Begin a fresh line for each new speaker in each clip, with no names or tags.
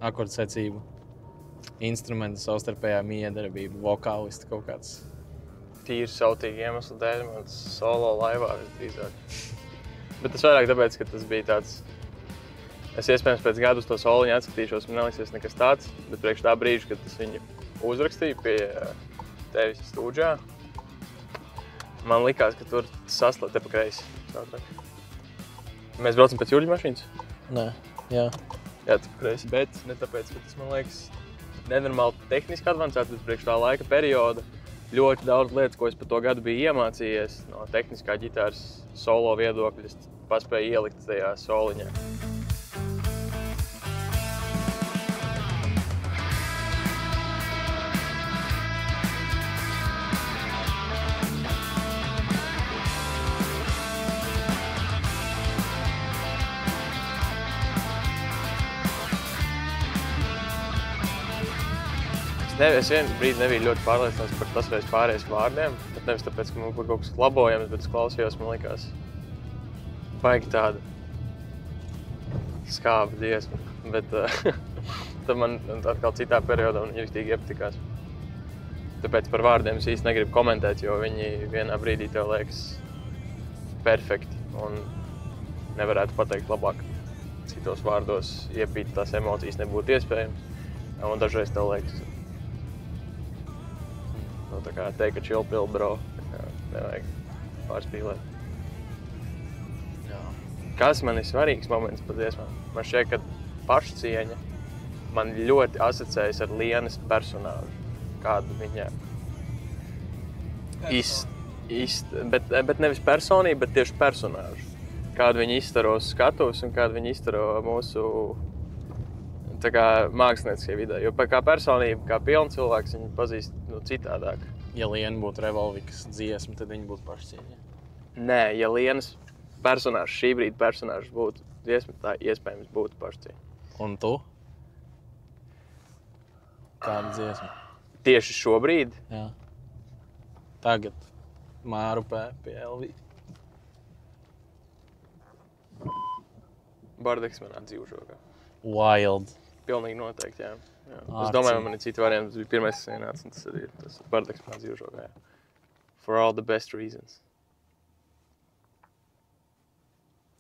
akordsecību, instrumentu savstarpējā miedarbība, vokālisti kaut kāds.
Tīri sautīgi iemesli dēļ, mans solo laivā visdrīzāk. Bet tas vairāk tāpēc, ka tas bija tāds... Es iespējams pēc gadu uz to soliņu atskatīšos, man neliksies nekas tāds, bet priekš tā brīža, kad es viņu uzrakstīju pie tevis stūdžā, man likās, ka tur saslēd te pa kreisi. Mēs braucam pēc Jurģa mašīnas?
Nē, jā.
Jā, te pa kreisi, bet ne tāpēc, ka tas man liekas nenormāli tehniski advancēts, bet priekš tā laika perioda. Ļoti daudz lietas, ko es par to gadu biju iemācījies no tehniskā ģitāras solo viedokļa, es paspēju ielikt tajā soliņā. Es vienu brīdi nebiju ļoti pārliecināts par tas reiz pārējais vārdiem, bet nevis tāpēc, ka man kaut kas labojams, bet es klausījos, man likās baigi tāda skāba dziesma, bet tad man atkal citā periodā man ieviktīgi iepatikās. Tāpēc par vārdiem es īsti negribu komentēt, jo viņi vienā brīdī tev liekas perfekti un nevarētu pateikt labāk. Citos vārdos iepīt tās emocijas nebūtu iespējams, un dažreiz tev liekas, tā kā take a chill pill, bro. Nevajag pārspīlēt.
Jā.
Kas man ir svarīgs moments par dziesmām? Man šķiet, ka pašcieņa man ļoti asociējas ar Lienas personāžu. Kādu viņa bet nevis personību, bet tieši personāžu. Kādu viņa izstaro uz skatuves un kādu viņa izstaro mūsu tā kā mākslinieciskajā vidē. Jo kā personība, kā pilns cilvēks, viņu pazīst citādāk.
Ja Liena būtu Revolvikas dziesma, tad viņa būtu pašcieņa.
Nē, ja Lienas personāžs, šī brīda personāžs būtu dziesma, tā iespējams būtu pašcieņa.
Un tu? Kāda dziesma?
Tieši šobrīd?
Jā. Tagad Mārupē pie Elvī.
Bardeks manā dzīvžogā.
Wild.
Pilnīgi noteikti, jā. Es domāju, man ir citi varianti, tas bija pirmais, kas ienāca, un tas arī ir tas Bardeks manā dzīvžogā, jā. For all the best reasons.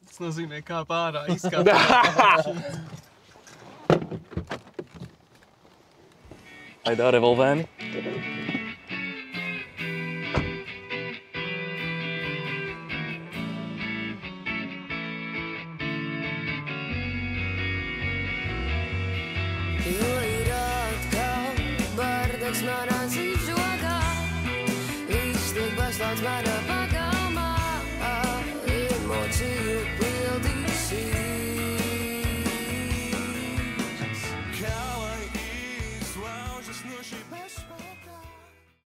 Tas nozīmē, kā pārā izskatās.
Aidā, revolvēni.
Jo ir atkal bardeks manā dzīvžogā, viss tiek paslauts manā pārā.